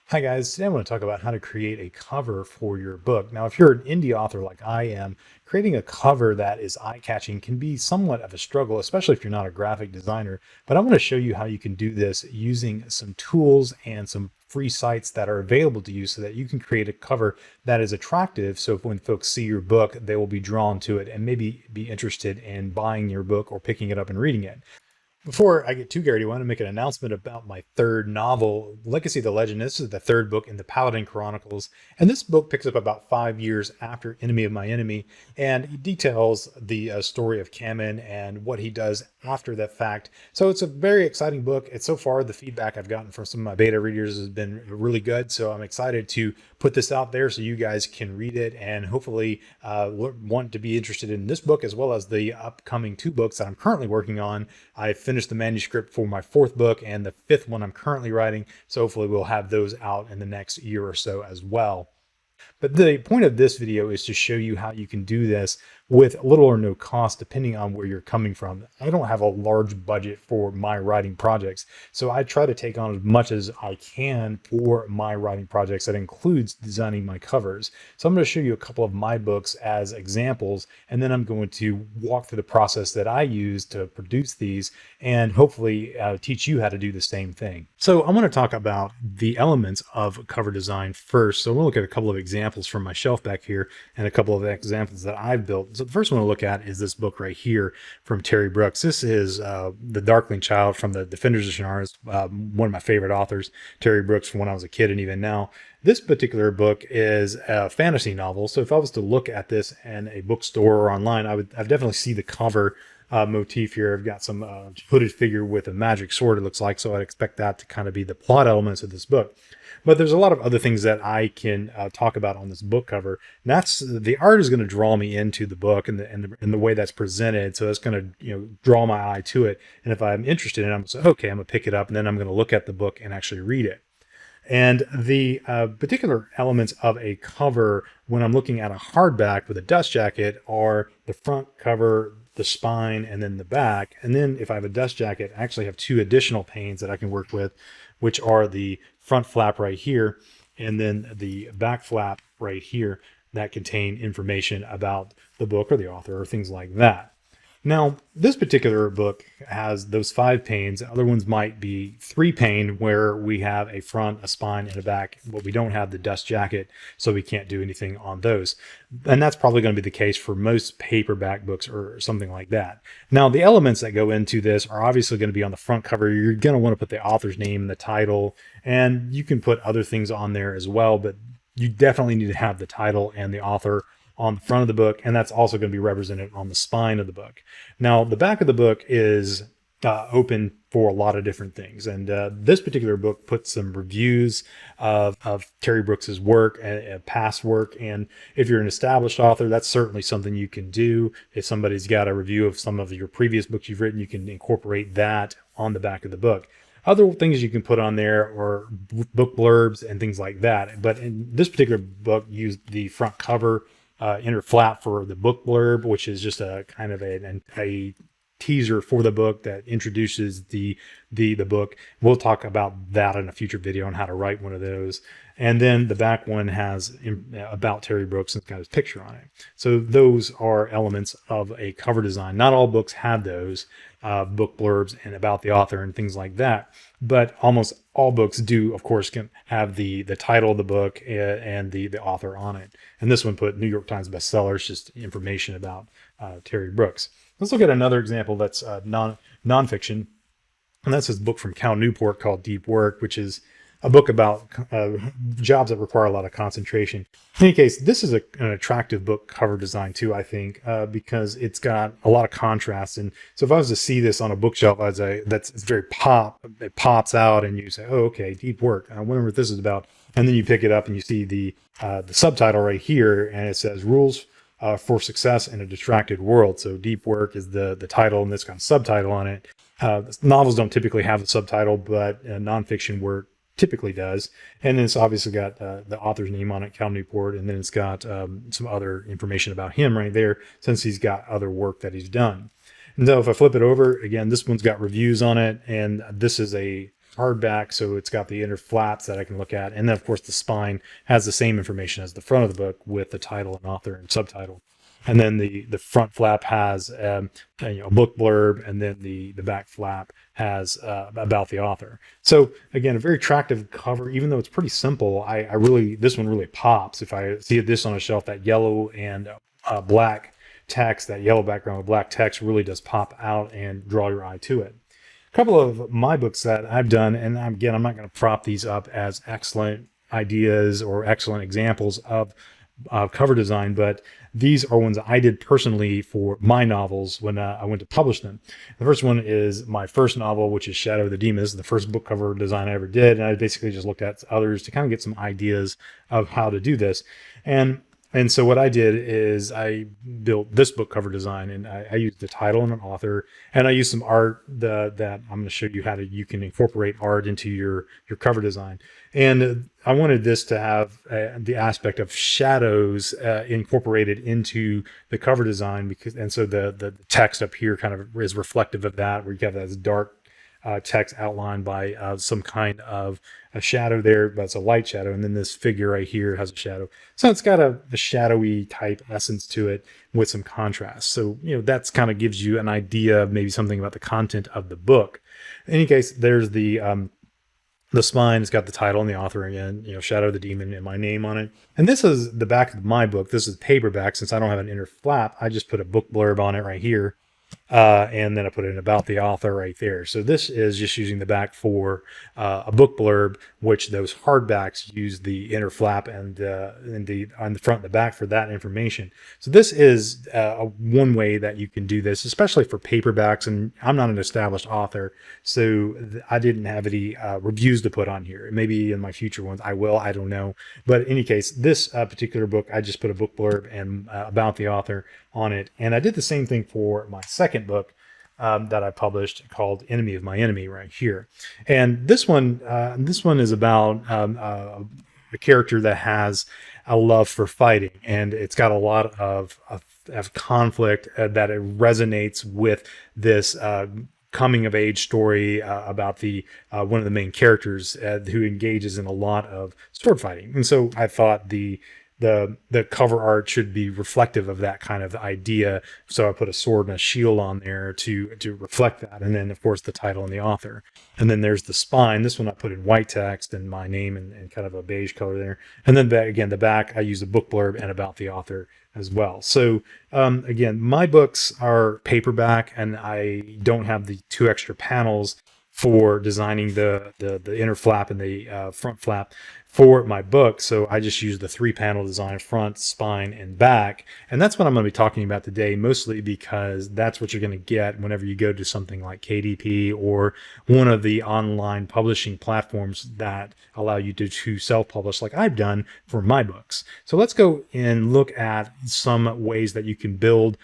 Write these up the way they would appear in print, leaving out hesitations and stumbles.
Hi guys, today I want to talk about how to create a cover for your book. Now, if you're an indie author like I am, creating a cover that is eye-catching can be somewhat of a struggle, especially if you're not a graphic designer. But I want to show you how you can do this using some tools and some free sites that are available to you so that you can create a cover that is attractive. So when folks see your book, they will be drawn to it and maybe be interested in buying your book or picking it up and reading it. Before I get too carried away, I want to make an announcement about my third novel, Legacy of the Legend. This is the third book in the Paladin Chronicles. And this book picks up about 5 years after Enemy of My Enemy. And it details the story of Kamen and what he does after that fact. So it's a very exciting book. It's so far, the feedback I've gotten from some of my beta readers has been really good. So I'm excited to put this out there so you guys can read it and hopefully want to be interested in this book as well as the upcoming two books that I'm currently working on. I finished the manuscript for my fourth book and the fifth one I'm currently writing. So hopefully we'll have those out in the next year or so as well. But the point of this video is to show you how you can do this with little or no cost, depending on where you're coming from. I don't have a large budget for my writing projects, so I try to take on as much as I can for my writing projects. That includes designing my covers. So I'm going to show you a couple of my books as examples, and then I'm going to walk through the process that I use to produce these and hopefully teach you how to do the same thing. So I want to talk about the elements of cover design first. So we'll look at a couple of examples from my shelf back here and a couple of examples that I've built. So the first one to look at is this book right here from Terry Brooks. This is The Darkling Child from the Defenders of Shannara, one of my favorite authors, Terry Brooks, from when I was a kid and even now. This particular book is a fantasy novel. So if I was to look at this in a bookstore or online, I'd definitely see the cover motif here. I've got some hooded figure with a magic sword, it looks like, so I'd expect that to kind of be the plot elements of this book. But there's a lot of other things that I can talk about on this book cover. And that's the art is going to draw me into the book and the way that's presented. So that's going to draw my eye to it. And if I'm interested in it, I'm going to say, okay, I'm going to pick it up, and then I'm going to look at the book and actually read it. And the particular elements of a cover when I'm looking at a hardback with a dust jacket are the front cover, the spine, and then the back. And then if I have a dust jacket, I actually have two additional panes that I can work with, which are the front flap right here and then the back flap right here that contain information about the book or the author or things like that. Now, this particular book has those 5 panes. Other ones might be 3 pane where we have a front, a spine, and a back, but we don't have the dust jacket, so we can't do anything on those. And that's probably going to be the case for most paperback books or something like that. Now, the elements that go into this are obviously going to be on the front cover. You're going to want to put the author's name and the title, and you can put other things on there as well, but you definitely need to have the title and the author on the front of the book, and that's also going to be represented on the spine of the book. Now, the back of the book is open for a lot of different things, and this particular book puts some reviews of Terry Brooks's work and past work. And if you're an established author, that's certainly something you can do. If somebody's got a review of some of your previous books you've written, you can incorporate that on the back of the book. Other things you can put on there are book blurbs and things like that. But in this particular book, used the front cover inner flap for the book blurb, which is just a kind of a teaser for the book that introduces the book. We'll talk about that in a future video on how to write one of those. And then the back one has about Terry Brooks and it's got his picture on it. So those are elements of a cover design. Not all books have those book blurbs and about the author and things like that, but almost all books do, of course, can have the title of the book and the author on it. And this one put New York Times bestsellers, just information about Terry Brooks. Let's look at another example that's nonfiction, and that's his book from Cal Newport called Deep Work, which is a book about jobs that require a lot of concentration. In any case, this is an attractive book cover design too, I think, because it's got a lot of contrast. And so if I was to see this on a bookshelf, I'd say it's very it pops out, and you say, oh, okay, Deep Work. I wonder what this is about. And then you pick it up and you see the subtitle right here, and it says Rules for Success in a Distracted World. So Deep Work is the title, and it's got a subtitle on it. Novels don't typically have a subtitle, but nonfiction work typically does. And then it's obviously got the author's name on it, Cal Newport, and then it's got some other information about him right there, since he's got other work that he's done. And so if I flip it over, again, this one's got reviews on it, and this is a hardback, so it's got the inner flaps that I can look at. And then, of course, the spine has the same information as the front of the book with the title and author and subtitle. And then the front flap has a book blurb, and then the back flap has about the author. So again, a very attractive cover, even though it's pretty simple. I really, this one really pops. If I see this on a shelf, that yellow and black text, that yellow background with black text really does pop out and draw your eye to it. A couple of my books that I've done, and again, I'm not going to prop these up as excellent ideas or excellent examples of cover design, but these are ones I did personally for my novels when I went to publish them. The first one is my first novel, which is Shadow of the Demon. This is the first book cover design I ever did, and I basically just looked at others to kind of get some ideas of how to do this. And so what I did is I built this book cover design, and I used the title and an author, and I used some art that I'm going to show you how you can incorporate art into your cover design. And I wanted this to have the aspect of shadows incorporated into the cover design, and so the text up here kind of is reflective of that, where you have that dark text outlined by some kind of a shadow there, but it's a light shadow. And then this figure right here has a shadow. So it's got a shadowy type essence to it with some contrast. So, that's kind of gives you an idea of maybe something about the content of the book. In any case, there's the spine. It's got the title and the author again, Shadow of the Demon, and my name on it. And this is the back of my book. This is paperback. Since I don't have an inner flap, I just put a book blurb on it right here. And then I put in about the author right there. So this is just using the back for a book blurb, which those hardbacks use the inner flap and on the front and the back for that information. So this is one way that you can do this, especially for paperbacks. And I'm not an established author, so I didn't have any reviews to put on here. Maybe in my future ones I will, I don't know. But in any case, this particular book, I just put a book blurb and about the author on it. And I did the same thing for my second book that I published called Enemy of My Enemy right here. And this one is about a character that has a love for fighting, and it's got a lot of conflict that it resonates with this coming of age story about the one of the main characters who engages in a lot of sword fighting. And so I thought the cover art should be reflective of that kind of idea. So I put a sword and a shield on there to reflect that. And then, of course, the title and the author. And then there's the spine. This one I put in white text and my name and kind of a beige color there. And then again, the back, I use a book blurb and about the author as well. So again, my books are paperback, and I don't have the 2 extra panels for designing the inner flap and the front flap for my book. So I just use the 3-panel design, front, spine, and back. And that's what I'm going to be talking about today, mostly because that's what you're going to get whenever you go to something like KDP or one of the online publishing platforms that allow you to self-publish like I've done for my books. So let's go and look at some ways that you can build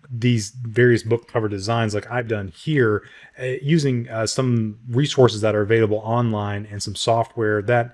these various book cover designs like I've done here using some resources that are available online and some software that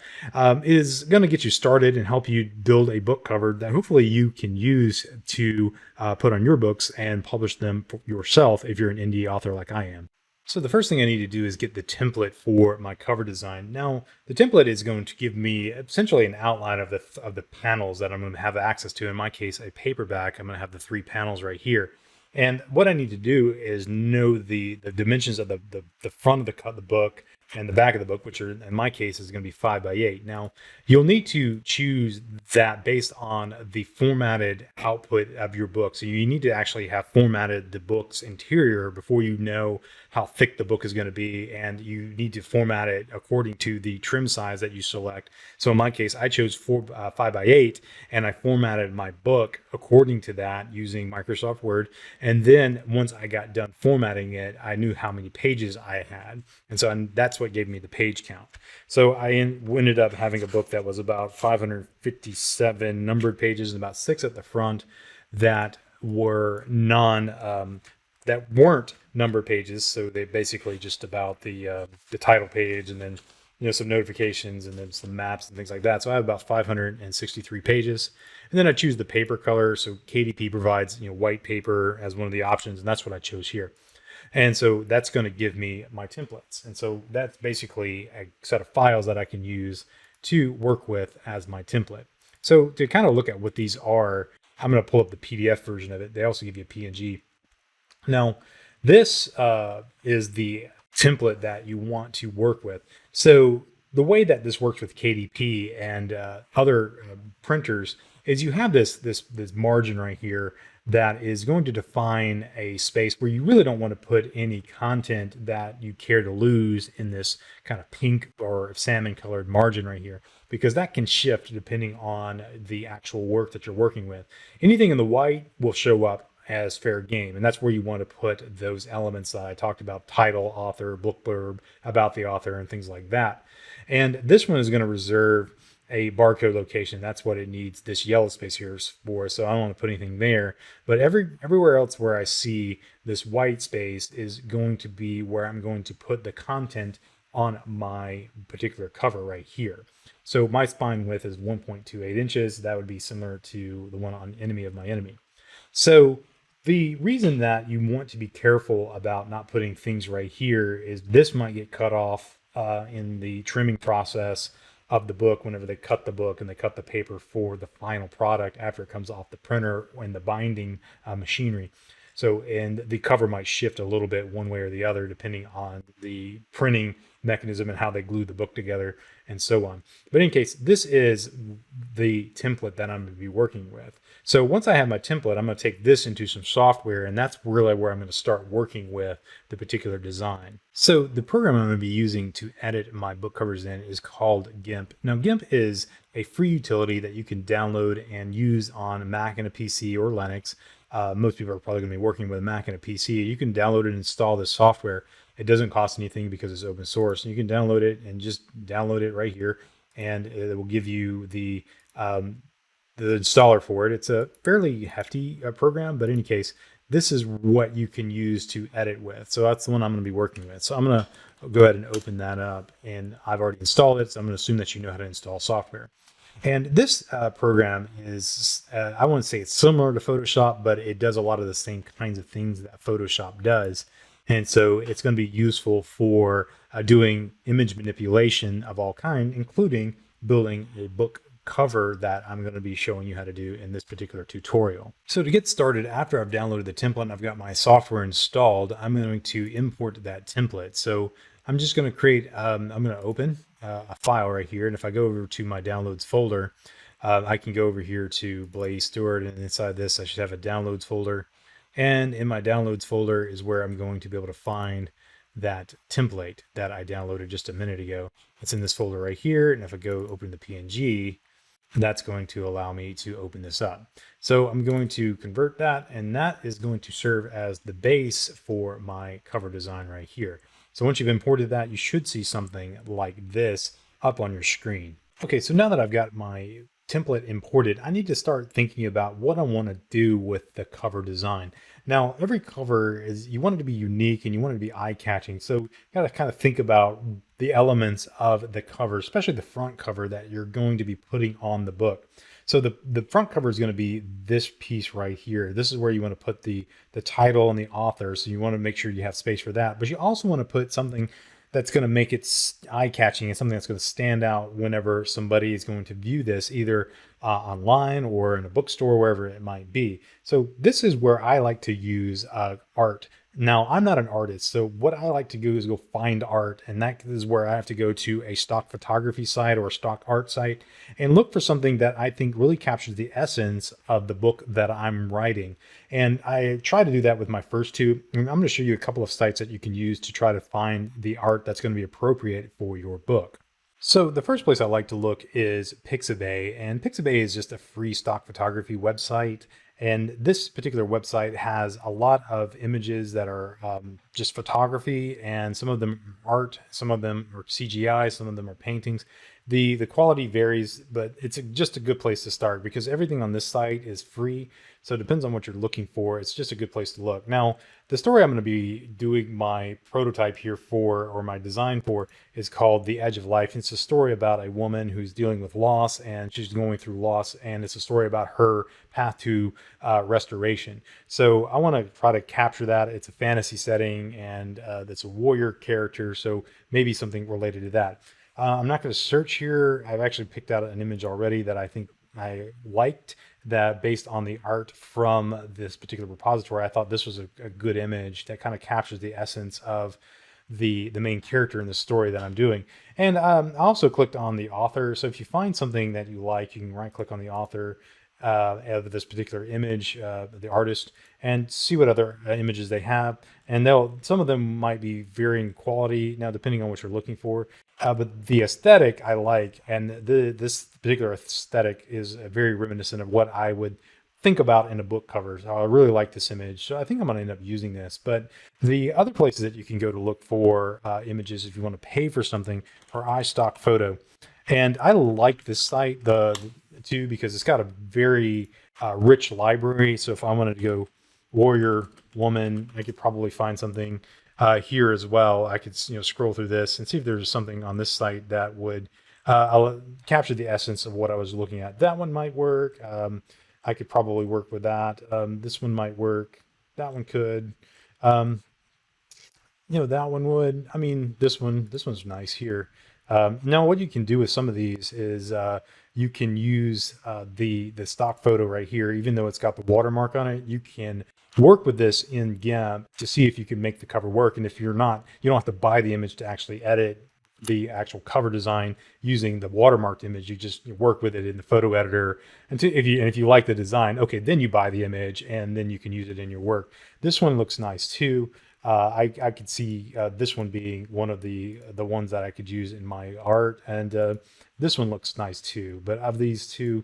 is going to get you started and help you build a book cover that hopefully you can use to put on your books and publish them yourself if you're an indie author like I am. So the first thing I need to do is get the template for my cover design. Now, the template is going to give me essentially an outline of the panels that I'm going to have access to. In my case, a paperback, I'm going to have the 3 panels right here. And what I need to do is know the dimensions of the front of the book and the back of the book, which are, in my case, is going to be 5x8. Now, you'll need to choose that based on the formatted output of your book. So you need to actually have formatted the book's interior before you know how thick the book is going to be, and you need to format it according to the trim size that you select. So in my case, I chose 5x8, and I formatted my book according to that using Microsoft Word. And then once I got done formatting it, I knew how many pages I had. And so that's what gave me the page count. So I ended up having a book that was about 557 numbered pages and about 6 at the front that were that weren't number pages. So they basically just about the title page, and then some notifications, and then some maps and things like that. So I have about 563 pages. And then I choose the paper color. So KDP provides white paper as one of the options, and that's what I chose here. And so that's going to give me my templates. And so that's basically a set of files that I can use to work with as my template. So to kind of look at what these are, I'm going to pull up the PDF version of it. They also give you a PNG. Now, this is the template that you want to work with. So the way that this works with KDP and other printers is you have this margin right here that is going to define a space where you really don't want to put any content that you care to lose in this kind of pink or salmon colored margin right here, because that can shift depending on the actual work that you're working with. Anything in the white will show up as fair game, and that's where you want to put those elements that I talked about: title, author, book blurb, about the author, and things like that. And this one is going to reserve a barcode location. That's what it needs this yellow space here for. So I don't want to put anything there, but everywhere else where I see this white space is going to be where I'm going to put the content on my particular cover right here. So my spine width is 1.28 inches. That would be similar to the one on Enemy of My Enemy. So the reason that you want to be careful about not putting things right here is this might get cut off in the trimming process of the book whenever they cut the book and they cut the paper for the final product after it comes off the printer and the binding machinery. So, and the cover might shift a little bit one way or the other depending on the printing mechanism and how they glue the book together and so on. But in case, this is the template that I'm going to be working with. So once I have my template, I'm going to take this into some software, and that's really where I'm going to start working with the particular design. So the program I'm going to be using to edit my book covers in is called GIMP. Now, GIMP is a free utility that you can download and use on Mac and a PC or Linux. Most people are probably going to be working with a Mac and a PC. You can download and install this software. It doesn't cost anything because it's open source. You can download it and just download it right here, and it will give you the installer for it. It's a fairly hefty program, but in any case, this is what you can use to edit with. So that's the one I'm going to be working with. So I'm going to go ahead and open that up, and I've already installed it. So I'm going to assume that you know how to install software. And this program is, I wouldn't say it's similar to Photoshop, but it does a lot of the same kinds of things that Photoshop does. And so it's going to be useful for doing image manipulation of all kind, including building a book cover that I'm going to be showing you how to do in this particular tutorial. So to get started, after I've downloaded the template and I've got my software installed, I'm going to import that template. So I'm just going to create, I'm going to open a file right here. And if I go over to my downloads folder, I can go over here to Blaze Stewart, and inside this, I should have a downloads folder. And in my downloads folder is where I'm going to be able to find that template that I downloaded just a minute ago. It's in this folder right here. And if I go open the PNG, that's going to allow me to open this up. So I'm going to convert that, and that is going to serve as the base for my cover design right here. So once you've imported that, you should see something like this up on your screen. Okay, so now that I've got my template imported, I need to start thinking about what I want to do with the cover design. Now, every cover is, you want it to be unique and you want it to be eye-catching. So you got to kind of think about the elements of the cover, especially the front cover that you're going to be putting on the book. So the front cover is going to be this piece right here. This is where you want to put the title and the author. So you want to make sure you have space for that. But you also want to put something that's going to make it eye-catching and something that's going to stand out whenever somebody is going to view this, either online or in a bookstore, wherever it might be. So this is where I like to use art. Now, I'm not an artist, so what I like to do is go find art, and that is where I have to go to a stock photography site or a stock art site and look for something that I think really captures the essence of the book that I'm writing. And I try to do that with my first two. And I'm going to show you a couple of sites that you can use to try to find the art that's going to be appropriate for your book. So the first place I like to look is Pixabay, and Pixabay is just a free stock photography website. And this particular website has a lot of images that are just photography, and some of them are art, some of them are CGI, some of them are paintings. The quality varies, but it's just a good place to start because everything on this site is free. So it depends on what you're looking for. It's just a good place to look. Now, the story I'm going to be doing my prototype here for, or my design for, is called The Edge of Life. It's a story about a woman who's dealing with loss, and she's going through loss, and it's a story about her path to restoration. So I want to try to capture that. It's a fantasy setting, and it's a warrior character, so maybe something related to that. I'm not going to search here. I've actually picked out an image already that I think I liked, that based on the art from this particular repository. I thought this was a good image that kind of captures the essence of the main character in the story that I'm doing. And I also clicked on the author. So if you find something that you like, you can right click on the author of this particular image, the artist, and see what other images they have. And some of them might be varying quality now, depending on what you're looking for. But the aesthetic I like, and this particular aesthetic is very reminiscent of what I would think about in a book cover. So I really like this image. So I think I'm going to end up using this. But the other places that you can go to look for images if you want to pay for something are iStock Photo. And I like this site too because it's got a very rich library. So if I wanted to go warrior woman, I could probably find something here as well. I could scroll through this and see if there's something on this site that would I'll capture the essence of what I was looking at. That one might work. I could probably work with that. This one might work. That one could. That one would. I mean, this one's nice here. Now, what you can do with some of these is you can use the stock photo right here, even though it's got the watermark on it. You can work with this in GIMP to see if you can make the cover work. And if you're not, you don't have to buy the image to actually edit the actual cover design using the watermarked image. You just work with it in the photo editor. And if you like the design, okay, then you buy the image and then you can use it in your work. This one looks nice too. I could see this one being one of the ones that I could use in my art, and this one looks nice too. But of these two,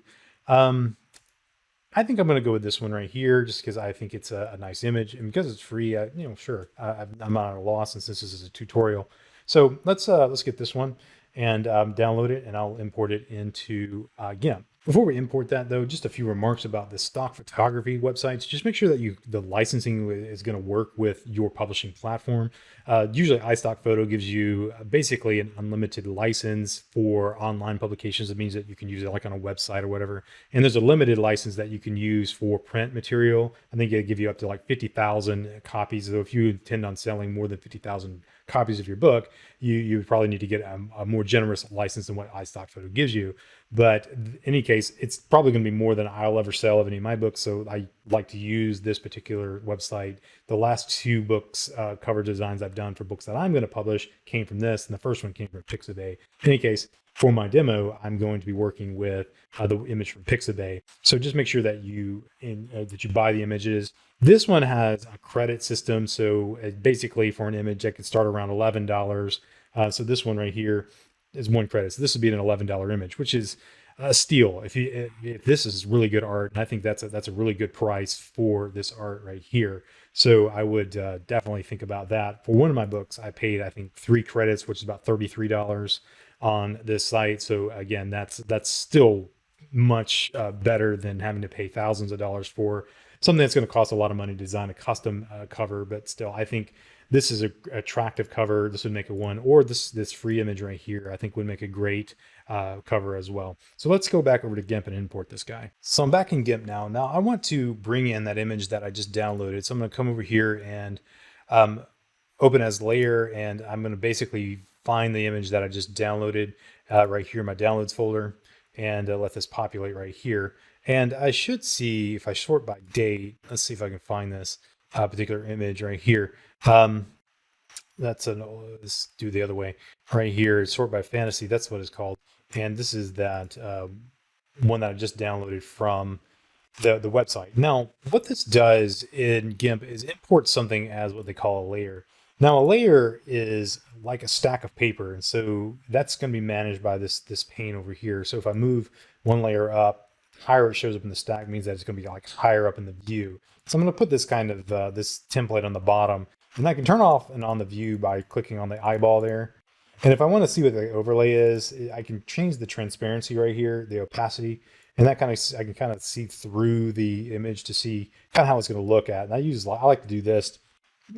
I think I'm going to go with this one right here, just because I think it's a nice image, and because it's free, sure, I'm not at a loss since this is a tutorial. So let's get this one and download it, and I'll import it into GIMP. Before we import that, though, just a few remarks about the stock photography websites. Just make sure that the licensing is going to work with your publishing platform. Usually, iStock Photo gives you basically an unlimited license for online publications. It means that you can use it like on a website or whatever. And there's a limited license that you can use for print material. I think it'll give you up to like 50,000 copies. So if you intend on selling more than 50,000 copies of your book, you would probably need to get a more generous license than what iStock Photo gives you. But in any case, it's probably going to be more than I'll ever sell of any of my books. So I like to use this particular website. The last two books, cover designs I've done for books that I'm going to publish came from this, and the first one came from Pixabay. In any case, for my demo, I'm going to be working with the image from Pixabay. So just make sure that you buy the images. This one has a credit system. So basically for an image, I could start around $11. So this one right here is 1 credit. So this would be an $11 image, which is a steal. If this is really good art, and I think that's a really good price for this art right here. So I would definitely think about that. For one of my books, I paid, I think, 3 credits, which is about $33 on this site. So again, that's still much better than having to pay thousands of dollars for something that's going to cost a lot of money to design a custom cover. But still, I think this is an attractive cover. This would make a one, or this free image right here, I think would make a great cover as well. So let's go back over to GIMP and import this guy. So I'm back in GIMP now. Now I want to bring in that image that I just downloaded. So I'm going to come over here and open as layer, and I'm going to basically find the image that I just downloaded right here in my downloads folder, and let this populate right here. And I should see, if I sort by date, let's see if I can find this particular image right here. Let's do the other way. Right here, sort by fantasy, that's what it's called. And this is that one that I just downloaded from the website. Now, what this does in GIMP is import something as what they call a layer. Now, a layer is like a stack of paper, and so that's going to be managed by this pane over here. So if I move one layer up, higher it shows up in the stack means that it's going to be like higher up in the view. So I'm going to put this kind of this template on the bottom, and I can turn off and on the view by clicking on the eyeball there. And if I want to see what the overlay is, I can change the transparency right here, the opacity, and that kind of, I can kind of see through the image to see kind of how it's going to look at. And I like to do this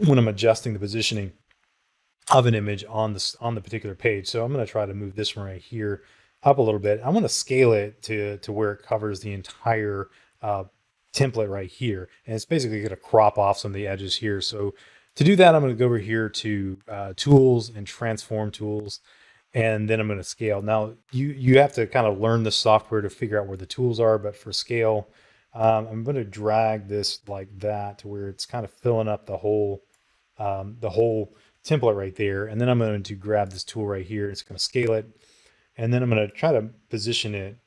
when I'm adjusting the positioning of an image on the particular page. So I'm going to try to move this one right here up a little bit. I want to scale it to where it covers the entire template right here. And it's basically going to crop off some of the edges here. So to do that, I'm going to go over here to tools and transform tools. And then I'm going to scale. Now you have to kind of learn the software to figure out where the tools are, but for scale, I'm going to drag this like that to where it's kind of filling up the whole template right there. And then I'm going to grab this tool right here. It's going to scale it. And then I'm going to try to position it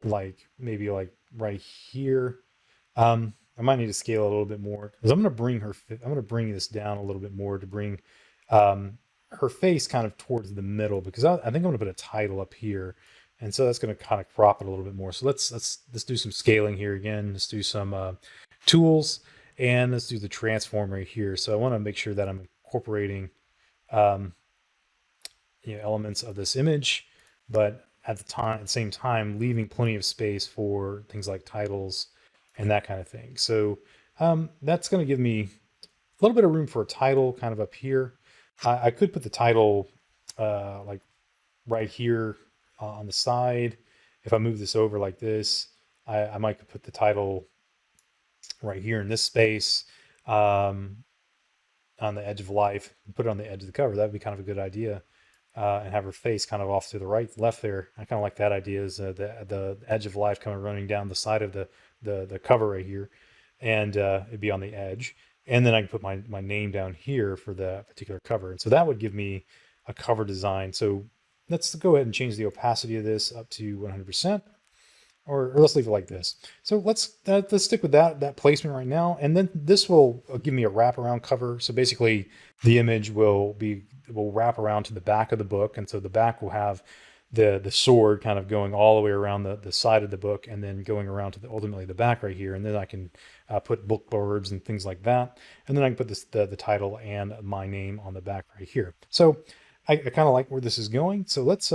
like maybe like right here. I might need to scale it a little bit more because I'm going to bring this down a little bit more to bring her face kind of towards the middle, because I think I'm going to put a title up here. And so that's going to kind of crop it a little bit more. So let's do some scaling here again. Let's do some tools, and let's do the transform right here. So I want to make sure that I'm incorporating elements of this image, but at the same time, leaving plenty of space for things like titles and that kind of thing. So that's going to give me a little bit of room for a title kind of up here. I could put the title like right here on the side. If I move this over like this, I might put the title right here in this space on the edge of life, and put it on the edge of the cover. That'd be kind of a good idea. And have her face kind of off to the left there. I kind of like that idea, is the edge of life kind of running down the side of the cover right here, and it'd be on the edge. And then I can put my name down here for the particular cover. And so that would give me a cover design. So let's go ahead and change the opacity of this up to 100%, or let's leave it like this. So let's stick with that placement right now. And then this will give me a wraparound cover. So basically the image will wrap around to the back of the book. And so the back will have the sword kind of going all the way around the side of the book, and then going around to ultimately the back right here. And then I can put book blurbs and things like that. And then I can put the title and my name on the back right here. So I kind of like where this is going. So let's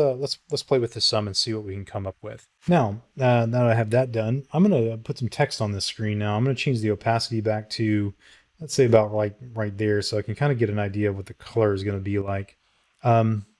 play with this some and see what we can come up with. Now that I have that done, I'm going to put some text on this screen. Now I'm going to change the opacity back to, let's say, about right there, so I can kind of get an idea of what the color is going to be like.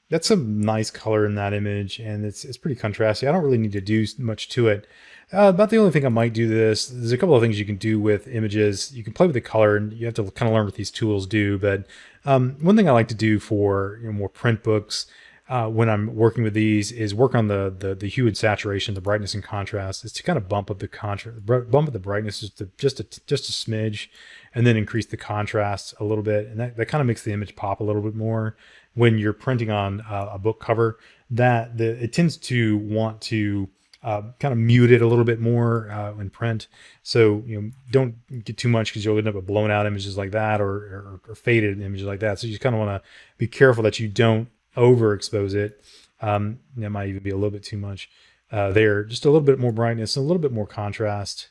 That's some nice color in that image, and it's pretty contrasty. I don't really need to do much to it. About the only thing I might do there's a couple of things you can do with images. You can play with the color, and you have to kind of learn what these tools do. But one thing I like to do for more print books when I'm working with these is work on the hue and saturation, the brightness and contrast. Is to kind of bump up the brightness just a smidge, and then increase the contrast a little bit, and that kind of makes the image pop a little bit more. When you're printing on a book cover, it tends to want to kind of mute it a little bit more in print. So don't get too much, because you'll end up with blown out images like that, or faded images like that. So you just kind of want to be careful that you don't overexpose it. That might even be a little bit too much there. Just a little bit more brightness, a little bit more contrast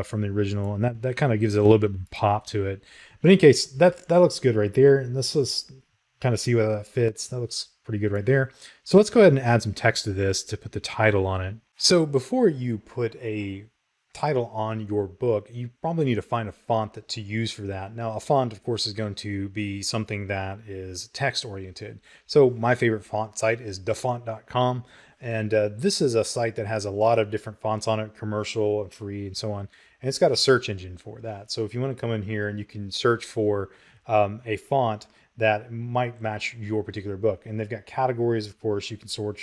from the original, and that kind of gives it a little bit of pop to it. But in any case, that looks good right there. And let's kind of see whether that fits. That looks pretty good right there. So let's go ahead and add some text to this to put the title on it. So before you put a title on your book, you probably need to find a font to use for that. Now, a font, of course, is going to be something that is text oriented. So my favorite font site is dafont.com. And this is a site that has a lot of different fonts on it, commercial and free and so on. And it's got a search engine for that. So if you want to come in here and you can search for a font that might match your particular book. And they've got categories, of course, you can sort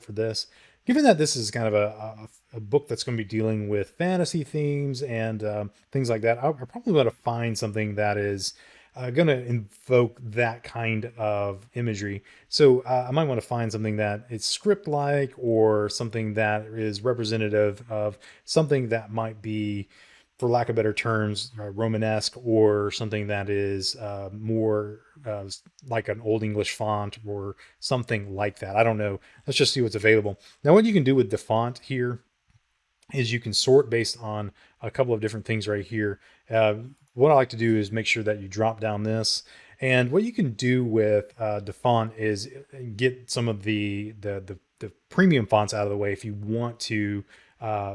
for this. Given that this is kind of a book that's going to be dealing with fantasy themes and things like that, I probably want to find something that is going to invoke that kind of imagery. So I might want to find something that is script-like, or something that is representative of something that might be, for lack of better terms, Romanesque, or something that is more like an Old English font, or something like that. I don't know. Let's just see what's available. Now, what you can do with the font here is you can sort based on a couple of different things right here. What I like to do is make sure that you drop down this, And what you can do with the font is get some of the premium fonts out of the way if you want to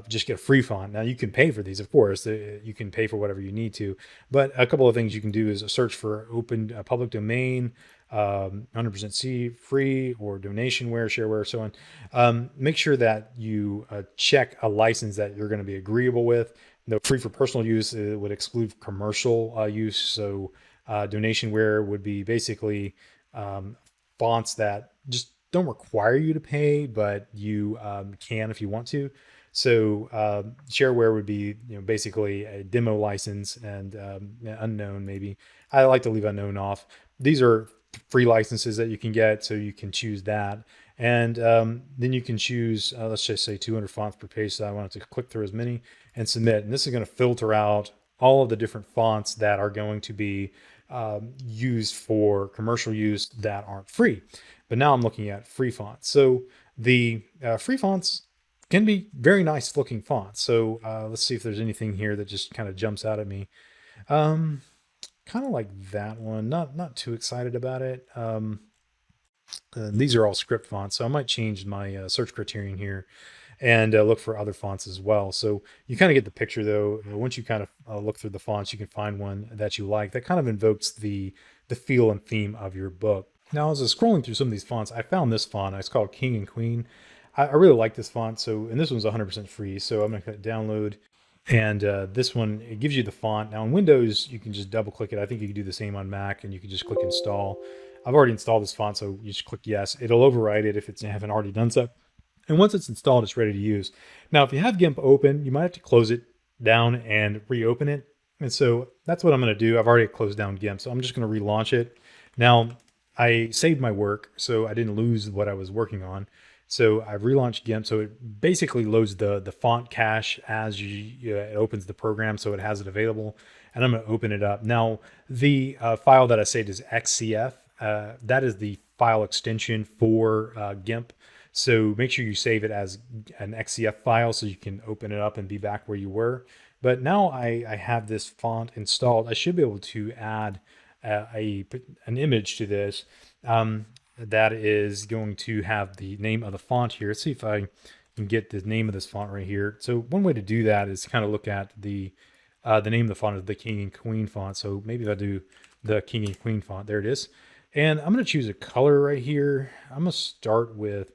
just get a free font. Now you can pay for these, of course. You can pay for whatever you need to. But a couple of things you can do is a search for open public domain, 100% C free, or donationware, shareware, so on. Make sure that you check a license that you're going to be agreeable with. The free for personal use would exclude commercial use. So donationware would be basically fonts that just don't require you to pay, but you can if you want to. So shareware would be, basically a demo license, and unknown maybe. I like to leave unknown off. These are free licenses that you can get, so you can choose that. And then you can choose, let's just say 200 fonts per page. So I wanted to click through as many and submit. And this is going to filter out all of the different fonts that are going to be used for commercial use that aren't free. But now I'm looking at free fonts. So the free fonts can be very nice looking fonts. So let's see if there's anything here that just kind of jumps out at me. Kind of like that one. Not too excited about it. These are all script fonts, so I might change my search criterion here and look for other fonts as well. So you kind of get the picture, though. Once you kind of look through the fonts, you can find one that you like that kind of invokes the feel and theme of your book. Now, as I was scrolling through some of these fonts, I found this font. It's called King and Queen. I really like this font. So, and this one's 100% free. So I'm going to click download. And this one, it gives you the font. Now in Windows, you can just double click it. I think you can do the same on Mac, and you can just click install. I've already installed this font, so you just click yes. It'll override it if you haven't already done so. And once it's installed, it's ready to use. Now, if you have GIMP open, you might have to close it down and reopen it. And so that's what I'm going to do. I've already closed down GIMP, so I'm just going to relaunch it. Now, I saved my work, so I didn't lose what I was working on. So I've relaunched GIMP. So it basically loads the font cache as it opens the program, so it has it available. And I'm going to open it up. Now, the file that I saved is XCF. That is the file extension for GIMP. So make sure you save it as an XCF file so you can open it up and be back where you were. But now I have this font installed. I should be able to add an image to this. That is going to have the name of the font here. Let's see if I can get the name of this font right here. So one way to do that is kind of look at the name of the font is the King and Queen font. So maybe if I do the King and Queen font, there it is. And I'm going to choose a color right here. I'm going to start with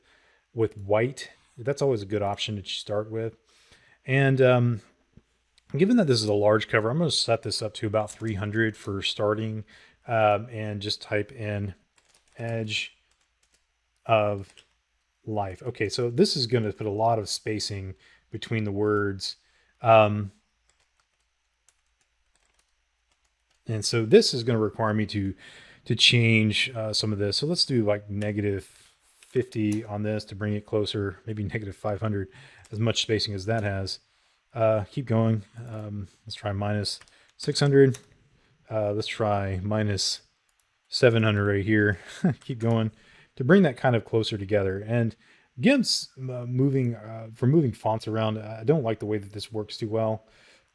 white. That's always a good option to start with. And given that this is a large cover, I'm going to set this up to about 300 for starting, and just type in edge of life. Okay, so this is going to put a lot of spacing between the words. And so this is going to require me to change some of this. So let's do like -50 on this to bring it closer, maybe -500, as much spacing as that has. Keep going. Let's try -600. Let's try -700 right here. Keep going to bring that kind of closer together. And GIMP's moving fonts around. I don't like the way that this works too well.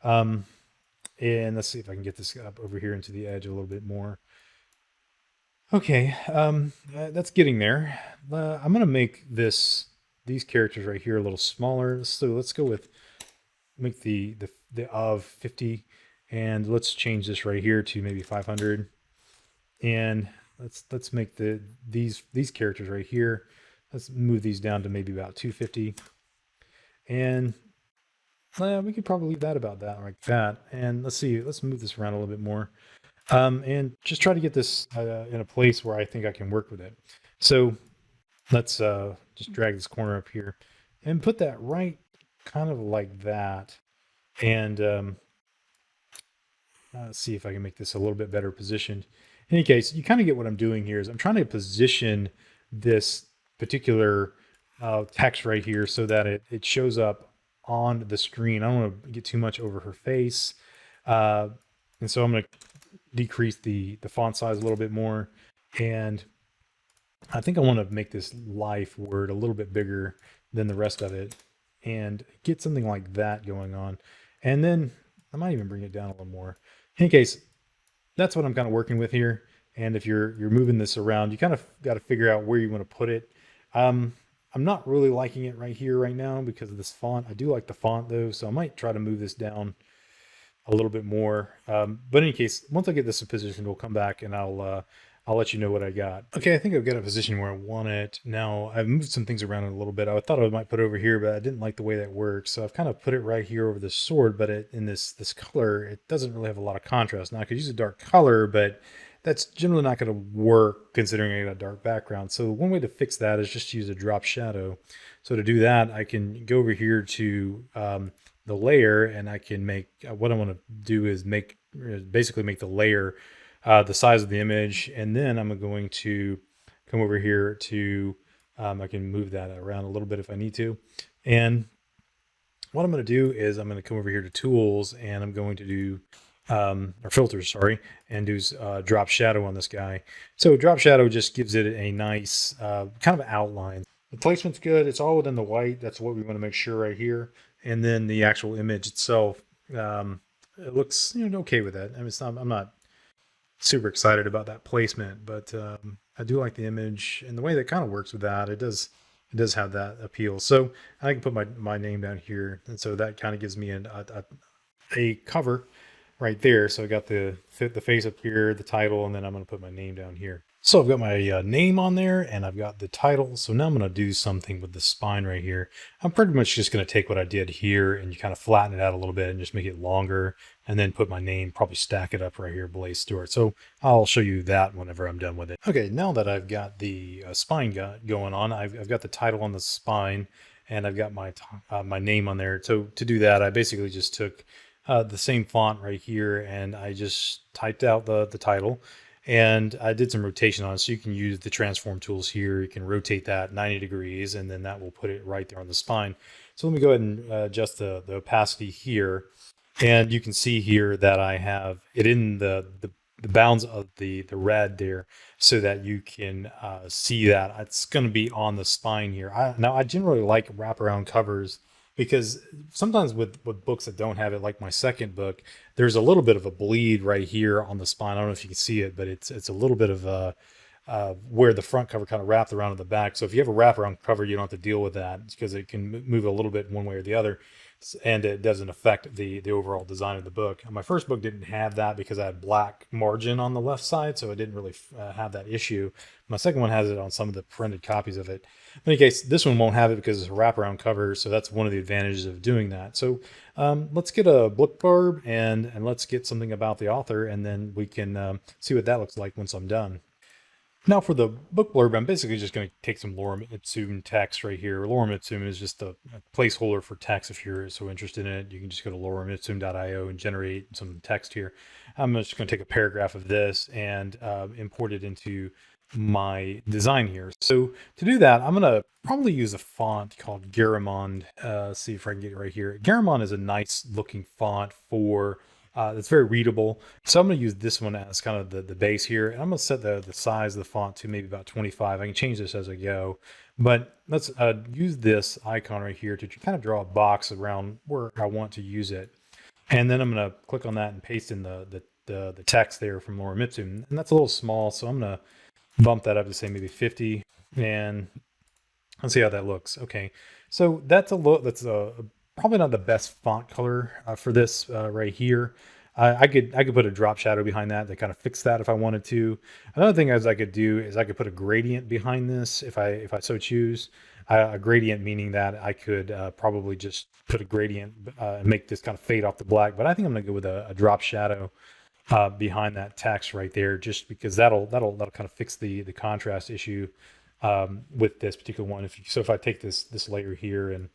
And let's see if I can get this up over here into the edge a little bit more. Okay, that's getting there. I'm going to make these characters right here a little smaller. So let's go with make the of 50, and let's change this right here to maybe 500. And let's make these characters right here. Let's move these down to maybe about 250. And we could probably leave that about that like that. And let's see, let's move this around a little bit more. And just try to get this in a place where I think I can work with it. So let's just drag this corner up here and put that right kind of like that. And let's see if I can make this a little bit better positioned. In any case, you kind of get what I'm doing here is I'm trying to position this particular text right here so that it shows up on the screen. I don't want to get too much over her face. And so I'm going to decrease the font size a little bit more. And I think I want to make this life word a little bit bigger than the rest of it and get something like that going on. And then I might even bring it down a little more. In any case, that's what I'm kind of working with here. And if you're moving this around, you kind of got to figure out where you want to put it. Um, I'm not really liking it right here right now because of this font. I do like the font though, so I might try to move this down a little bit more. But in any case, once I get this in position, we'll come back and I'll let you know what I got. Okay, I think I've got a position where I want it. Now I've moved some things around a little bit. I thought I might put it over here, but I didn't like the way that works. So I've kind of put it right here over the sword, but in this color, it doesn't really have a lot of contrast. Now I could use a dark color, but that's generally not going to work considering I got a dark background. So one way to fix that is just to use a drop shadow. So to do that, I can go over here to the layer, and I can make what I want to do is basically make the layer the size of the image, and then I'm going to come over here to I can move that around a little bit if I need to. And what I'm going to do is I'm going to come over here to tools, and I'm going to do or filters, sorry, and do drop shadow on this guy. So drop shadow just gives it a nice kind of outline. The placement's good. It's all within the white. That's what we want to make sure right here. And then the actual image itself, it looks okay with that. I mean, I'm not super excited about that placement, but I do like the image and the way that kind of works with that. It does have that appeal. So I can put my name down here, and so that kind of gives me a cover right there. So I got the face up here, the title, and then I'm going to put my name down here. So I've got my name on there, and I've got the title. So now I'm going to do something with the spine right here. I'm pretty much just going to take what I did here and you kind of flatten it out a little bit and just make it longer, and then put my name, probably stack it up right here, Blaze Stewart. So I'll show you that whenever I'm done with it. Okay, now that I've got the spine going on, I've got the title on the spine, and I've got my name on there. So to do that, I basically just took the same font right here, and I just typed out the title, and I did some rotation on it. So you can use the transform tools here. You can rotate that 90 degrees, and then that will put it right there on the spine. So let me go ahead and adjust the opacity here. And you can see here that I have it in the bounds of the red there, so that you can see that it's going to be on the spine here. Now I generally like wraparound covers, because sometimes with books that don't have it, like my second book, there's a little bit of a bleed right here on the spine. I don't know if you can see it, but it's a little bit of where the front cover kind of wrapped around to the back. So if you have a wraparound cover, you don't have to deal with that, because it can move a little bit one way or the other, and it doesn't affect the overall design of the book. My first book didn't have that because I had black margin on the left side, so it didn't really have that issue. My second one has it on some of the printed copies of it. In any case, this one won't have it because it's a wraparound cover, so that's one of the advantages of doing that. So let's get a book blurb, and let's get something about the author, and then we can see what that looks like once I'm done. Now for the book blurb, I'm basically just going to take some lorem ipsum text right here. Lorem ipsum is just a placeholder for text. If you're so interested in it, you can just go to loremipsum.io and generate some text here. I'm just going to take a paragraph of this and import it into my design here. So to do that, I'm going to probably use a font called Garamond. See if I can get it right here. Garamond is a nice looking font for it's very readable. So I'm going to use this one as kind of the base here. And I'm going to set the size of the font to maybe about 25. I can change this as I go. But let's use this icon right here to kind of draw a box around where I want to use it. And then I'm going to click on that and paste in the text there from Lorem Ipsum. And that's a little small, so I'm going to bump that up to say maybe 50. And let's see how that looks. Okay, so that's probably not the best font color for this right here. I could put a drop shadow behind that to kind of fix that if I wanted to. Another thing I could do is I could put a gradient behind this if I so choose. A gradient meaning that I could probably just put a gradient and make this kind of fade off the black. But I think I'm going to go with a drop shadow behind that text right there, just because that'll kind of fix the contrast issue with this particular one. If I take this layer here and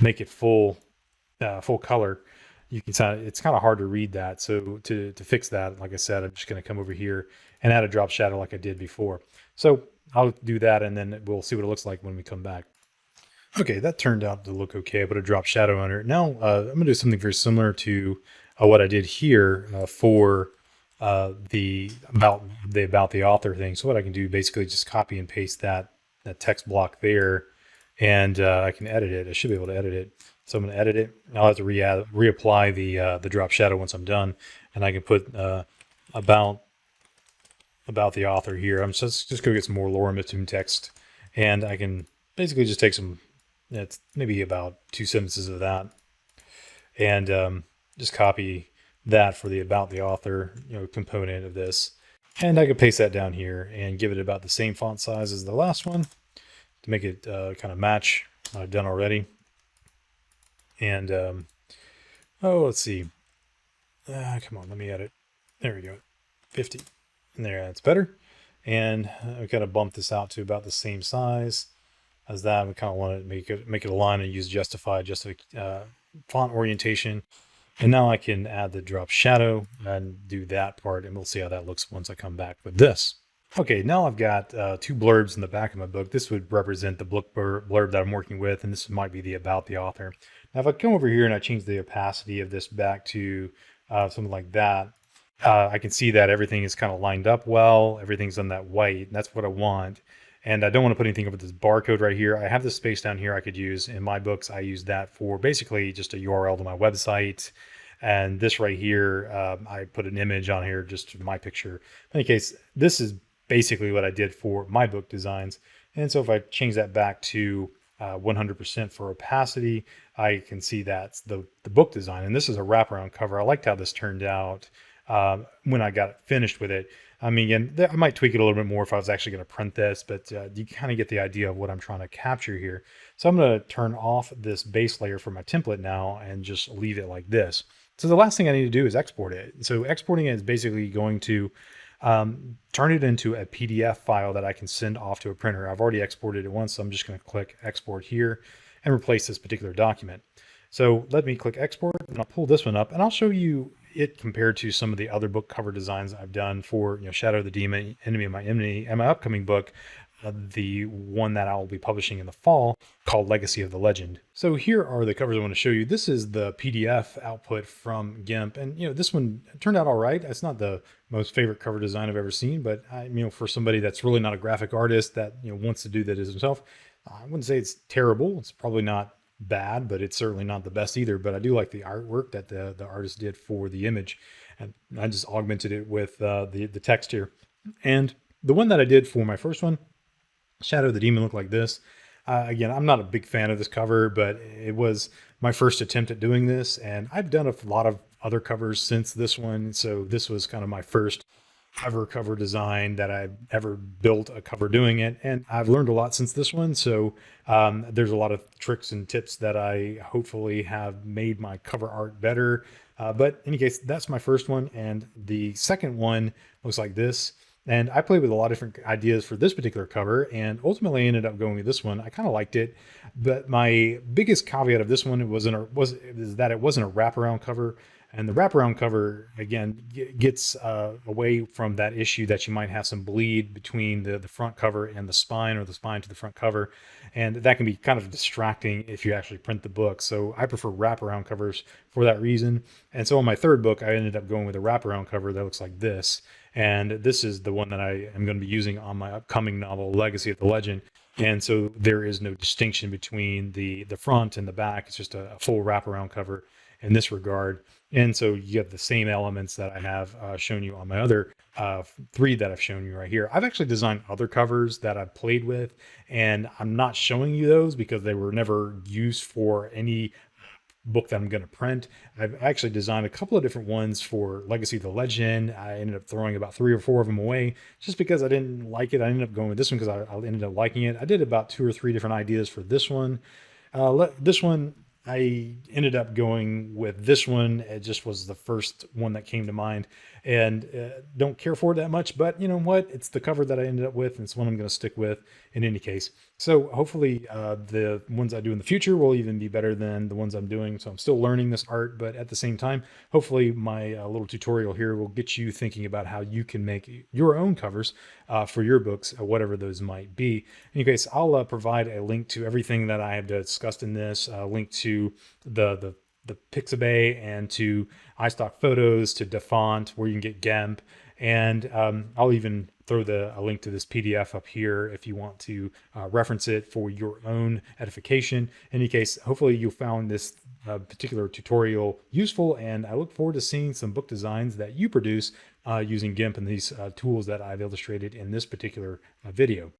make it full color, you can it's kind of hard to read that. So to fix that, like I said, I'm just going to come over here and add a drop shadow like I did before. So I'll do that, and then we'll see what it looks like when we come back. Okay, that turned out to look okay. I put a drop shadow under it. Now I'm going to do something very similar to what I did here for the about the author thing. So what I can do basically just copy and paste that text block there, and I can edit it. I should be able to edit it. So I'm going to edit it. I'll have to reapply the drop shadow once I'm done, and I can put about about the author here. I'm just go get some more lorem ipsum text, and I can basically just take some, it's maybe about 2 sentences of that, and just copy that for the about the author, component of this. And I could paste that down here and give it about the same font size as the last one to make it kind of match what I've done already. And let's see. Come on, let me edit. There we go. 50. And there, that's better. And we kind of bump this out to about the same size as that. We kind of want to make it align and use justify font orientation. And now I can add the drop shadow and do that part, and we'll see how that looks once I come back with this. Okay, now I've got 2 blurbs in the back of my book. This would represent the book blurb that I'm working with, and this might be the about the author. Now, if I come over here and I change the opacity of this back to something like that, I can see that everything is kind of lined up well. Everything's on that white, and that's what I want. And I don't want to put anything over this barcode right here. I have this space down here I could use. In my books, I use that for basically just a URL to my website. And this right here, I put an image on here, just my picture. In any case, this is basically what I did for my book designs. And so if I change that back to 100% for opacity, I can see that's the book design. And this is a wraparound cover. I liked how this turned out when I got finished with it. I mean, again, I might tweak it a little bit more if I was actually going to print this, but you kind of get the idea of what I'm trying to capture here. So I'm going to turn off this base layer for my template now and just leave it like this. So the last thing I need to do is export it. So exporting it is basically going to turn it into a PDF file that I can send off to a printer. I've already exported it once, so I'm just going to click export here and replace this particular document. So let me click export, and I'll pull this one up, and I'll show you it compared to some of the other book cover designs I've done for Shadow of the Demon, Enemy of my Enemy, and my upcoming book, the one that I will be publishing in the fall, called Legacy of the Legend. So here are the covers I want to show you. This is the PDF output from GIMP, and this one turned out all right. It's not the most favorite cover design I've ever seen, but for somebody that's really not a graphic artist that wants to do that as himself, I wouldn't say it's terrible. It's probably not bad, but it's certainly not the best either. But I do like the artwork that the artist did for the image, and I just augmented it with the text here. And the one that I did for my first one, Shadow of the Demon, looked like this. Again, I'm not a big fan of this cover, but it was my first attempt at doing this, and I've done a lot of other covers since this one, so this was kind of my first ever cover design that I've ever built a cover doing it, and I've learned a lot since this one. So there's a lot of tricks and tips that I hopefully have made my cover art better. But in any case, that's my first one, and the second one looks like this. And I played with a lot of different ideas for this particular cover, and ultimately I ended up going with this one. I kind of liked it, but my biggest caveat of this one is that it wasn't a wraparound cover. And the wraparound cover, again, gets away from that issue that you might have some bleed between the front cover and the spine, or the spine to the front cover. And that can be kind of distracting if you actually print the book. So I prefer wraparound covers for that reason. And so on my third book, I ended up going with a wraparound cover that looks like this. And this is the one that I am going to be using on my upcoming novel, Legacy of the Legend. And so there is no distinction between the front and the back. It's just a full wraparound cover in this regard. And so you have the same elements that I have shown you on my other 3 that I've shown you right here. I've actually designed other covers that I've played with, and I'm not showing you those because they were never used for any book that I'm going to print. I've actually designed a couple of different ones for Legacy of the Legend. I ended up throwing about 3 or 4 of them away just because I didn't like it. I ended up going with this one because I ended up liking it. I did about 2 or 3 different ideas for this one. This one, I ended up going with this one. It just was the first one that came to mind, and don't care for it that much, but you know what? It's the cover that I ended up with, and it's one I'm going to stick with in any case. So hopefully the ones I do in the future will even be better than the ones I'm doing. So I'm still learning this art, but at the same time, hopefully my little tutorial here will get you thinking about how you can make your own covers for your books, whatever those might be. In any case, I'll provide a link to everything that I have discussed in this, a link to the Pixabay and to iStock Photos, to DaFont, where you can get GIMP, and I'll even throw a link to this PDF up here if you want to reference it for your own edification. In any case, hopefully you found this particular tutorial useful, and I look forward to seeing some book designs that you produce using GIMP and these tools that I've illustrated in this particular video.